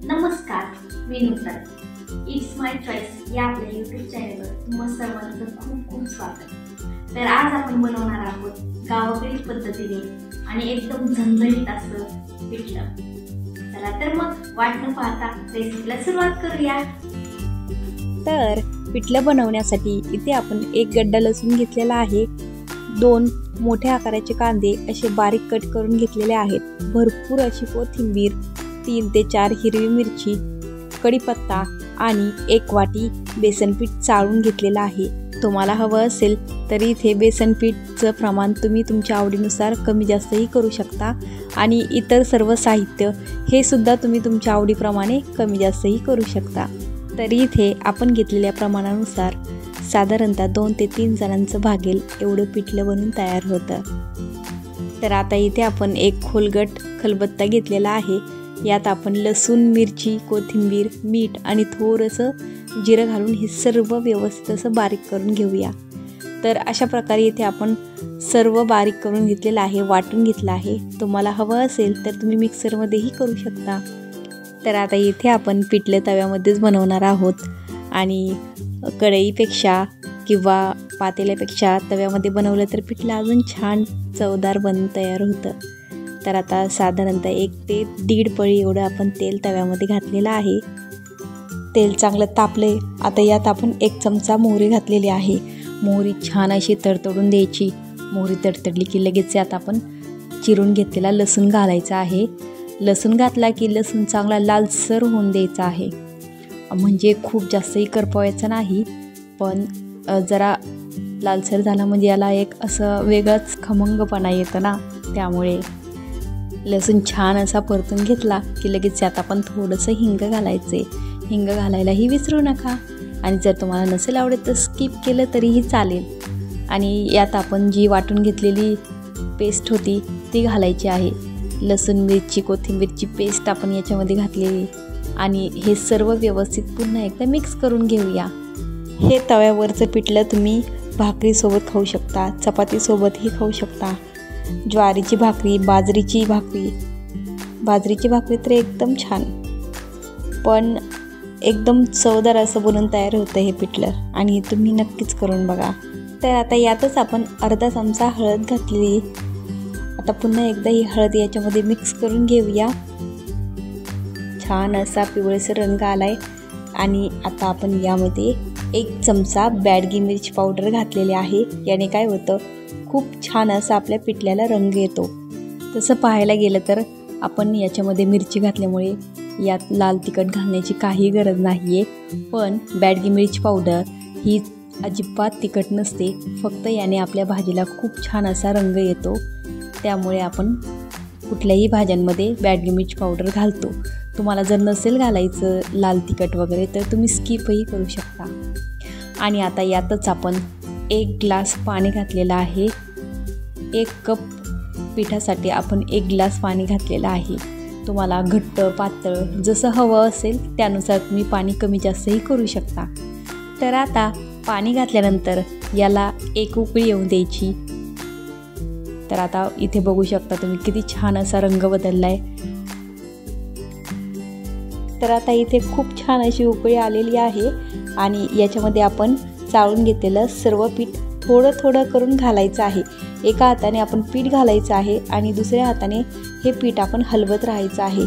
नमस्कार, मी नुसरात। It's my choice या आपल्या यूट्यूब चॅनलवर तुम्हा सर्वांचं खूप खूप स्वागत। तर आज आपण बनवणार आहोत गावाकडील पद्धतीने आणि एकदम झणझणीत असं पिठलं। चला तर मग वाट न पाहता रेसिपीला सुरुवात करूया। तर पिठलं बनवण्यासाठी इथे आपण एक गड्डा लसूण घेतलेला आहे, 2 मोठ्या आकाराचे कांदे असे बारीक कट करून घेतलेले आहेत, भरपूर अशी कोथिंबीर, 3 ते 4 हिरवी मिरची, कढीपत्ता आणि 1 वाटी बेसन पीठ चाळून घेतलेला आहे। तुम्हाला हवं असेल तर इथे बेसन पीठचं प्रमाण तुम्ही तुमच्या आवडीनुसार कमी जास्तही करू शकता आणि इतर सर्व साहित्य हे सुद्धा तुम्ही तुमच्या आवडीप्रमाणे कमी जास्तही करू शकता। तरी इथे आपण घेतलेल्या प्रमाणानुसार साधारणतः 2 ते 3 जणांचं भागेल एवढं पिठलं बनून तयार होतं। तर आता इथे आपण एक खोलगट खलबत्ता घेतलेला आहे, यात आपण लसूण, मिरची, कोथिंबीर, मीठ आणि थोडंसं जिरं घालून हे सर्व व्यवस्थित असं बारीक करून घेऊया। तर अशा प्रकारे इथे आपण सर्व बारीक करून घेतलेलं आहे, वाटून घेतलं आहे। तुम्हाला हवं असेल तर तुम्ही मिक्सरमध्येही करू शकता। तर आता इथे आपण पिठलं तव्यामध्येच बनवणार आहोत आणि कढईपेक्षा किंवा पातेल्यापेक्षा तव्यामध्ये बनवलं तर पिठलं अजून छान चवदार बनून तयार होतं। तर आता साधारणतः 1 ते 1.5 पळी एवढं आपण तेल तव्यामध्ये घातलेलं आहे। तेल चांगलं तापले, आता यात आपण 1 चमचा मोहरी घातलेली आहे। मोहरी छान अशी तडतडून द्यायची। मोहरी तडतडली की लगेच यात आपण चिरून घेतलेला लसूण घालायचा आहे। लसूण घातला की लसूण चांगला लालसर होऊन द्यायचा आहे, म्हणजे खूप जास्तही करपवायचा नाही, पण जरा लालसर झाला म्हणजे याला एक असं वेगळाच खमंगपणा येतं ना, त्यामुळे लसूण छान असा परतून घेतला की लगेच यात आपण थोडंसं हिंग घालायचे। हिंग घालायलाही विसरू नका आणि जर तुम्हाला नसेल आवडत तर स्किप केलं तरीही चालेल। आणि यात आपण जी वाटून घेतलेली पेस्ट होती ती घालायची आहे। लसूण, मिरची, कोथिंबीरची पेस्ट आपण याच्यामध्ये घातलेली आणि हे सर्व व्यवस्थित पुन्हा एकदा मिक्स करून घेऊया। हे तव्यावरचं पिठलं तुम्ही भाकरीसोबत खाऊ शकता, चपातीसोबतही खाऊ शकता, ज्वारीची भाकरी, बाजरीची भाकरी तर एकदम छान, पण एकदम चवदार असं बनून तयार होतं हे पिठलं आणि तुम्ही नक्कीच करून बघा। तर आता यातच आपण अर्धा चमचा हळद घातलेली। आता पुन्हा एकदा ही हळद याच्यामध्ये मिक्स करून घेऊया। छान असा पिवळसर रंग आलाय आणि आता आपण यामध्ये 1 चमचा बॅडगी मिरची पावडर घातलेली आहे। याने काय होतं, खूप छान असा आपल्या पिठल्याला रंग येतो। तसं पाहायला गेलं तर आपण याच्यामध्ये मिरची घातल्यामुळे यात लाल तिखट घालण्याची काही गरज नाही आहे, पण बॅडगी मिरची पावडर ही अजिबात तिखट नसते, फक्त याने आपल्या भाजीला खूप छान असा रंग येतो। त्यामुळे आपण कुठल्याही भाज्यांमध्ये बॅडगी मिरची पावडर घालतो। तुम्हाला जर नसेल घालायचं लाल तिखट वगैरे तर तुम्ही स्किपही करू शकता। आणि आता यातच आपण 1 ग्लास पाणी घातलेलं आहे। 1 कप पिठासाठी आपण 1 ग्लास पाणी घातलेलं आहे। तुम्हाला घट्ट पातळ जसं हवं असेल त्यानुसार तुम्ही पाणी कमी जास्तही करू शकता। तर आता पाणी घातल्यानंतर याला 1 उकळी येऊन द्यायची। तर आता इथे बघू शकता तुम्ही किती छान असा रंग बदलला आहे। तर आता इथे खूप छान अशी उकळी आलेली आहे आणि याच्यामध्ये आपण चाळून घेतलेलं सर्व पीठ थोडं थोडं करून घालायचं आहे। एका हाताने आपण पीठ घालायचं आहे आणि दुसऱ्या हाताने हे पीठ आपण हलवत राहायचं आहे।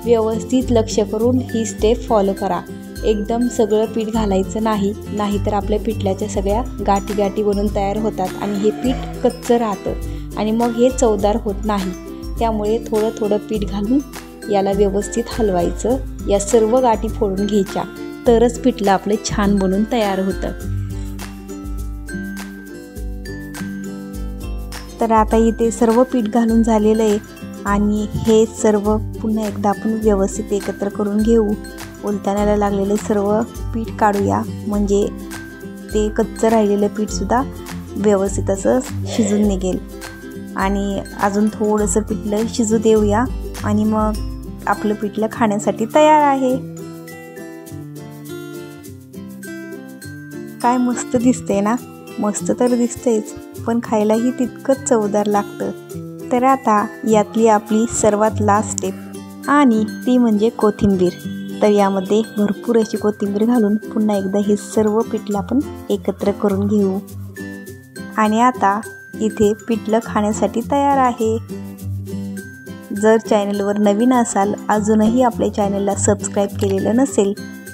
व्यवस्थित लक्ष करून ही स्टेप फॉलो करा। एकदम सगळं पीठ घालायचं नाही, नाहीतर आपल्या पिठल्याच्या सगळ्या गाठी गाठी बनून तयार होतात आणि हे पीठ कच्चं राहतं आणि मग हे चवदार होत नाही। त्यामुळे थोडं थोडं पीठ घालून याला व्यवस्थित हलवायचं। या सर्व गाठी फोडून घ्यायच्या, तरच पिठलं आपलं छान बनून तयार होतं। तर आता इथे सर्व पीठ घालून झालेलं आहे आणि हे सर्व पुन्हा एकदा आपण व्यवस्थित एकत्र करून घेऊ। उलतानाला लागलेलं सर्व पीठ काढूया, म्हणजे ते कच्चं राहिलेलं पीठसुद्धा व्यवस्थित असं शिजून निघेल। आणि अजून थोडंसं पिठलं शिजू देऊया आणि मग आपलं पिठलं खाण्यासाठी तयार आहे। काय मस्त दिसते ना, मस्त तर दिसतेच, पण खायलाही तितकंच चवदार लागतं। तर आता यातली आपली सर्वात लास्ट स्टेप आणि ती म्हणजे कोथिंबीर। तर यामध्ये भरपूर अशी कोथिंबीर घालून पुन्हा एकदा हे सर्व पिठलं आपण एकत्र करून घेऊ. आणि आता इथे पिठलं खाण्यासाठी तयार आहे. जर चॅनलवर नवीन असाल, अजूनही आपल्या चॅनलला सबस्क्राईब केलेलं नसेल,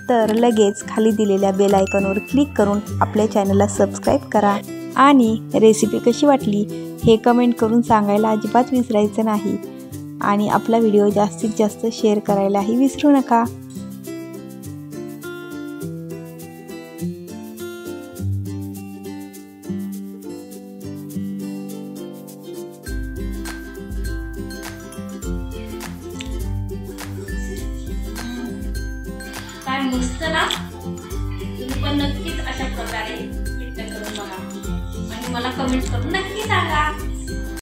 तर लगेच खाली दिलेल्या बेल आयकॉनवर क्लिक करून आपल्या चॅनलला सबस्क्राईब करा. आणि रेसिपी कशी वाटली हे कमेंट करून सांगायला अजिबात विसरायचं नाही. आणि आपला व्हिडिओ जास्तीत जास्त शेअर करायलाही विसरू नका. काय मस्त ना. तुम्ही पण नक्कीच अशा प्रकारे पिठलं करून बघा आणि मला कमेंट करून नक्की सांगा.